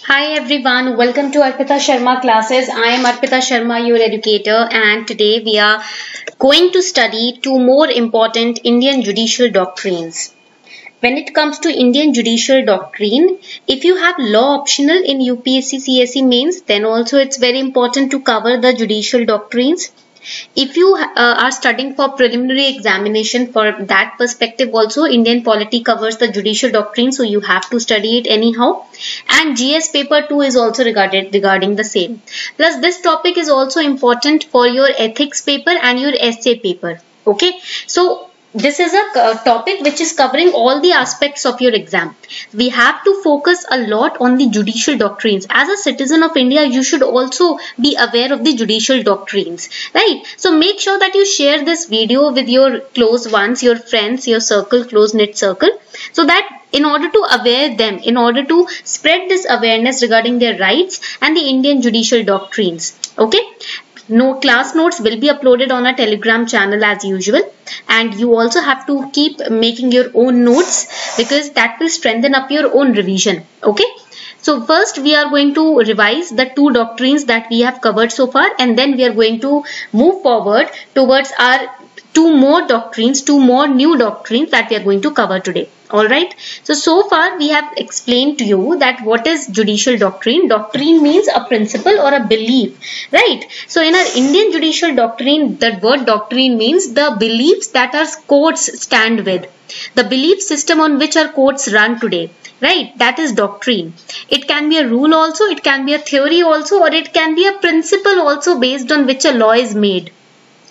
Hi everyone, welcome to Arpita Sharma classes. I am Arpita Sharma, your educator, and today we are going to study two more important Indian judicial doctrines. When it comes to Indian judicial doctrine, if you have law optional in UPSC CSE mains, then also it's very important to cover the judicial doctrines. If you are studying for preliminary examination, for that perspective also Indian polity covers the judicial doctrine, so you have to study it anyhow. And GS paper 2 is also regarding the same. Plus this topic is also important for your ethics paper and your essay paper. Okay, so this is a topic which is covering all the aspects of your exam. We have to focus a lot on the judicial doctrines. As a citizen of India, you should also be aware of the judicial doctrines, right? So make sure that you share this video with your close ones, your friends, your circle, close-knit circle, so that in order to aware them, in order to spread this awareness regarding their rights and the Indian judicial doctrines. Okay. No class notes will be uploaded on our Telegram channel as usual, and you also have to keep making your own notes because that will strengthen up your own revision. Okay, so first we are going to revise the two doctrines that we have covered so far, and then we are going to move forward towards our two more new doctrines that we are going to cover today. Alright, so far we have explained to you that what is judicial doctrine. Doctrine means a principle or a belief, right? So in our Indian judicial doctrine, the word doctrine means the beliefs that our courts stand with, the belief system on which our courts run today, right? That is doctrine. It can be a rule also, it can be a theory also, or it can be a principle also based on which a law is made.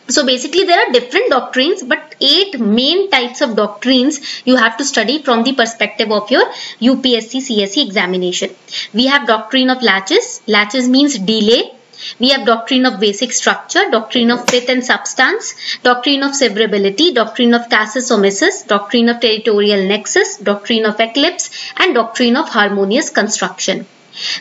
So basically there are different doctrines, but 8 main types of doctrines you have to study from the perspective of your UPSC CSE examination. We have doctrine of laches. Laches means delay. We have doctrine of basic structure, doctrine of pith and substance, doctrine of severability, doctrine of casus omissus, doctrine of territorial nexus, doctrine of eclipse, and doctrine of harmonious construction.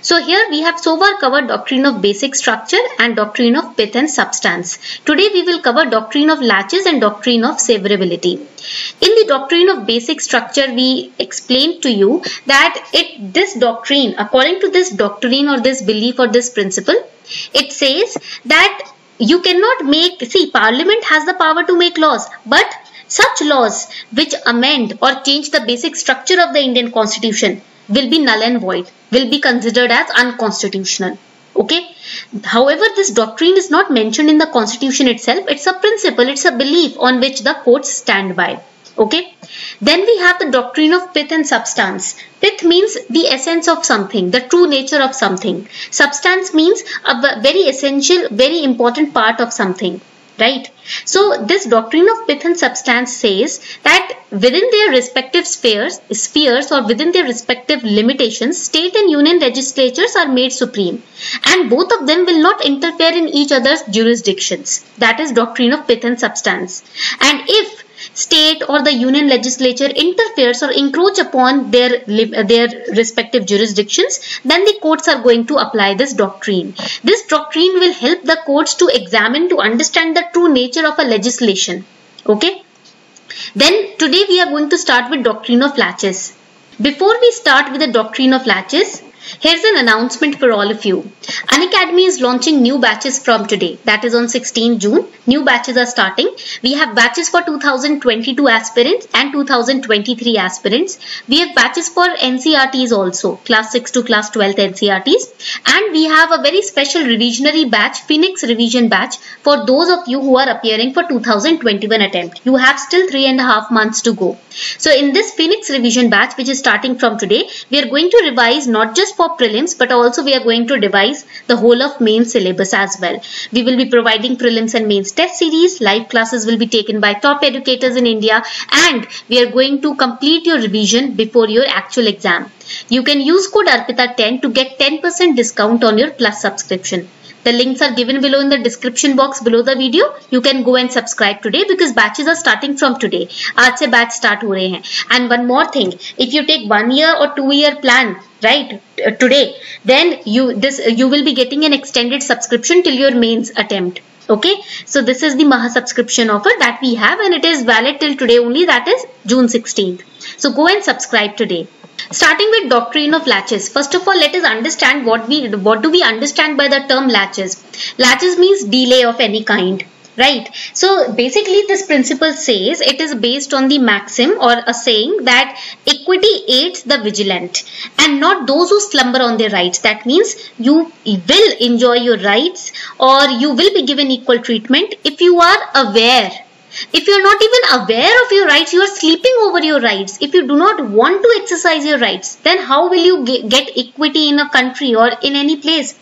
So here we have so far covered doctrine of basic structure and doctrine of pith and substance. Today we will cover doctrine of laches and doctrine of severability. In the doctrine of basic structure, we explained to you that this doctrine, according to this doctrine or this belief or this principle, it says that you cannot Parliament has the power to make laws, but such laws which amend or change the basic structure of the Indian Constitution will be null and void, will be considered as unconstitutional. Okay. However, this doctrine is not mentioned in the Constitution itself. It's a principle, it's a belief on which the courts stand by. Okay. Then we have the doctrine of pith and substance. Pith means the essence of something, the true nature of something. Substance means a very essential, very important part of something. Right. So this doctrine of pith and substance says that within their respective spheres or within their respective limitations, state and union legislatures are made supreme, and both of them will not interfere in each other's jurisdictions. That is doctrine of pith and substance. And if state or the union legislature interferes or encroach upon their respective jurisdictions, then the courts are going to apply this doctrine. This doctrine will help the courts to examine, to understand the true nature of a legislation. Okay. Then today we are going to start with doctrine of laches. Before we start with the doctrine of laches, here's an announcement for all of you. Unacademy is launching new batches from today. That is on 16 June. New batches are starting. We have batches for 2022 aspirants and 2023 aspirants. We have batches for NCRTs also, class 6 to class 12 NCRTs. And we have a very special revisionary batch, Phoenix revision batch, for those of you who are appearing for 2021 attempt. You have still 3.5 months to go. So in this Phoenix revision batch, which is starting from today, we are going to revise not just for prelims, but also we are going to revise the whole of main syllabus as well. We will be providing prelims and mains test series. Live classes will be taken by top educators in India, and we are going to complete your revision before your actual exam. You can use code ARPITA10 to get 10% discount on your Plus subscription. The links are given below in the description box below the video. You can go and subscribe today because batches are starting from today. आज से batch start हो रहे हैं. And one more thing, if you take 1 year or 2 year plan, right, today, then you will be getting an extended subscription till your mains attempt. Okay, so this is the Maha subscription offer that we have, and it is valid till today only, that is June 16th. So go and subscribe today. Starting with doctrine of laches. First of all, let us understand what do we understand by the term laches. Laches means delay of any kind. Right. So basically this principle says, it is based on the maxim or a saying that equity aids the vigilant and not those who slumber on their rights. That means you will enjoy your rights, or you will be given equal treatment if you are aware. If you are not even aware of your rights, you are sleeping over your rights. If you do not want to exercise your rights, then how will you get equity in a country or in any place?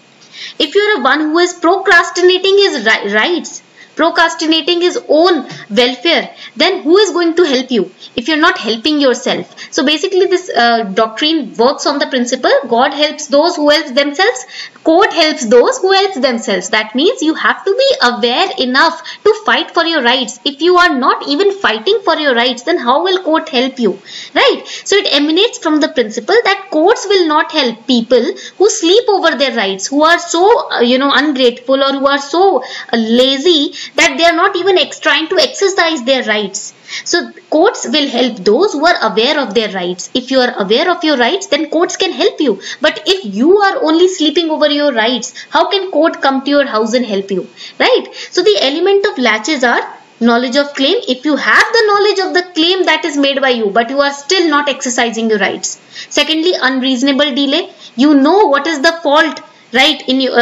If you are one who is procrastinating his rights, procrastinating his own welfare, then who is going to help you if you're not helping yourself? So basically this doctrine works on the principle, God helps those who help themselves, court helps those who help themselves. That means you have to be aware enough to fight for your rights. If you are not even fighting for your rights, then how will court help you? Right? So it emanates from the principle that courts will not help people who sleep over their rights, who are so ungrateful, or who are so lazy that they are not even trying to exercise their rights. So courts will help those who are aware of their rights. If you are aware of your rights, then courts can help you. But if you are only sleeping over your rights, how can court come to your house and help you? Right? So the element of laches are knowledge of claim. If you have the knowledge of the claim that is made by you, but you are still not exercising your rights. Secondly, unreasonable delay. You know what is the fault, right, in your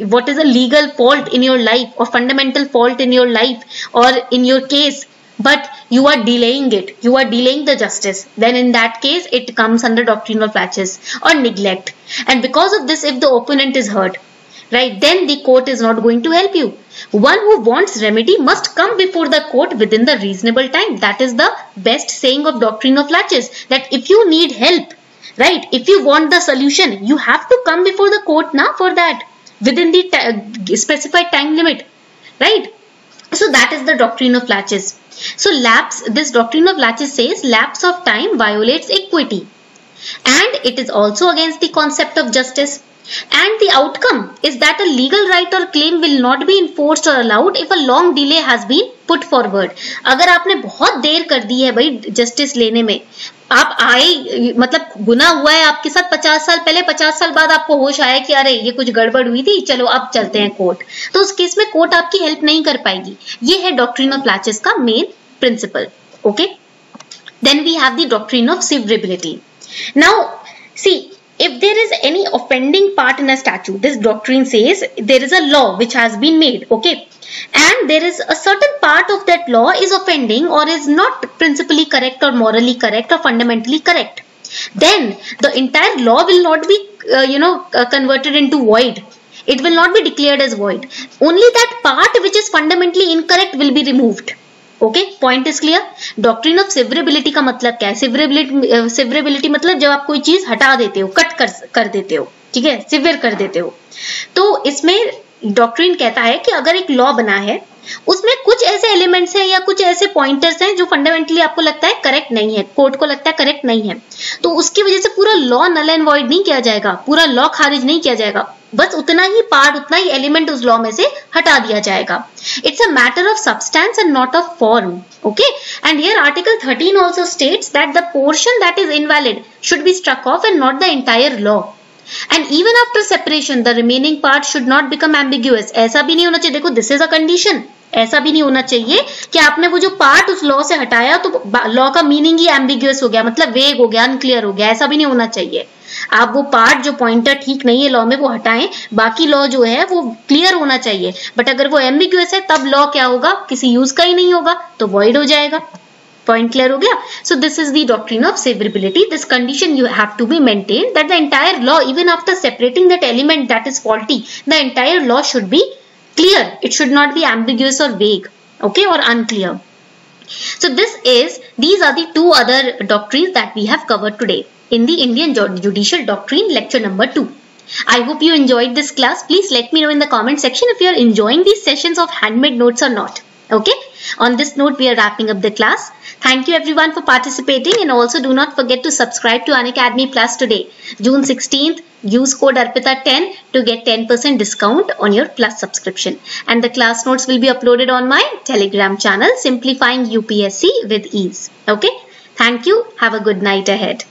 what is a legal fault in your life, or fundamental fault in your life or in your case, but you are delaying it, you are delaying the justice, then in that case it comes under doctrine of laches. Or neglect, and because of this, if the opponent is hurt, right, then the court is not going to help you. One who wants remedy must come before the court within the reasonable time. That is the best saying of doctrine of laches, that if you need help, right, if you want the solution, you have to come before the court now for that, within the specified time limit, right? So that is the doctrine of laches. So this doctrine of laches says lapse of time violates equity, and it is also against the concept of justice. And the outcome is that a legal right or claim will not be enforced or allowed if a long delay has been put forward. अगर आपने बहुत देर कर दी है भाई justice लेने में, आप आए, मतलब गुनाह हुआ है आपके साथ 50 साल पहले, 50 साल बाद आपको होश आया कि अरे ये कुछ गड़बड़ हुई थी, चलो अब चलते हैं कोर्ट, तो उस केस में कोर्ट आपकी हेल्प नहीं कर पाएगी. ये है डॉक्ट्रिन ऑफ लाचेस का main principle. Okay, then we have the doctrine of severability. Now see, if there is any offending part in a statute, this doctrine says there is a law which has been made, okay, and there is a certain part of that law is offending or is not principally correct or morally correct or fundamentally correct, then the entire law will not be converted into void. It will not be declared as void. Only that part which is fundamentally incorrect will be removed. Okay, point is clear. Doctrine of severability का मतलब क्या है? Severability मतलब जब आप कोई चीज हटा देते हो, कट कर देते हो, ठीक है, सिवियर कर देते हो. तो इसमें डॉक्ट्रिन कहता है कि अगर एक लॉ बना है, उसमें कुछ ऐसे एलिमेंट्स हैं या कुछ ऐसे पॉइंटर्स हैं जो फंडामेंटली आपको लगता है करेक्ट नहीं है, कोर्ट को लगता है करेक्ट नहीं है, तो उसकी वजह से पूरा लॉ नल एंड वॉइड नहीं किया जाएगा, पूरा लॉ खारिज नहीं किया जाएगा, बस उतना ही पार्ट, उतना ही एलिमेंट उस लॉ में से हटा दिया जाएगा. It's a matter of substance and not of form. Okay, and here article 13 also states that the portion that is invalid should be struck off and not the entire law. And even after separation, the remaining part should not become ambiguous. ऐसा भी नहीं होना चाहिए. देखो, this is a condition. ऐसा भी नहीं होना चाहिए कि आपने वो जो पार्ट उस लॉ से हटाया तो लॉ का मीनिंग ही एम्बिग्यूअस हो गया, मतलब वेग हो गया, अनक्लियर हो गया. ऐसा भी नहीं होना चाहिए. आप वो पार्ट जो पॉइंटर ठीक नहीं है लॉ में वो हटाएं, बाकी लॉ जो है वो क्लियर होना चाहिए. बट अगर वो एम्बिग्यूअस है तब लॉ क्या होगा, किसी यूज का ही नहीं होगा, तो वॉइड हो जाएगा. Point clear हो गया? So this is the doctrine of severability. This condition you have to be maintained that the entire law, even after separating that element that is faulty, the entire law should be clear. It should not be ambiguous or vague, okay, or unclear. So these are the two other doctrines that we have covered today in the Indian Judicial Doctrine lecture number 2. I hope you enjoyed this class. Please let me know in the comment section if you are enjoying these sessions of handmade notes or not. Okay. On this note, we are wrapping up the class. Thank you everyone for participating, and also do not forget to subscribe to Unacademy Plus today. June 16th, use code ARPITA10 to get 10% discount on your Plus subscription. And the class notes will be uploaded on my Telegram channel, Simplifying UPSC with Ease. Okay? Thank you. Have a good night ahead.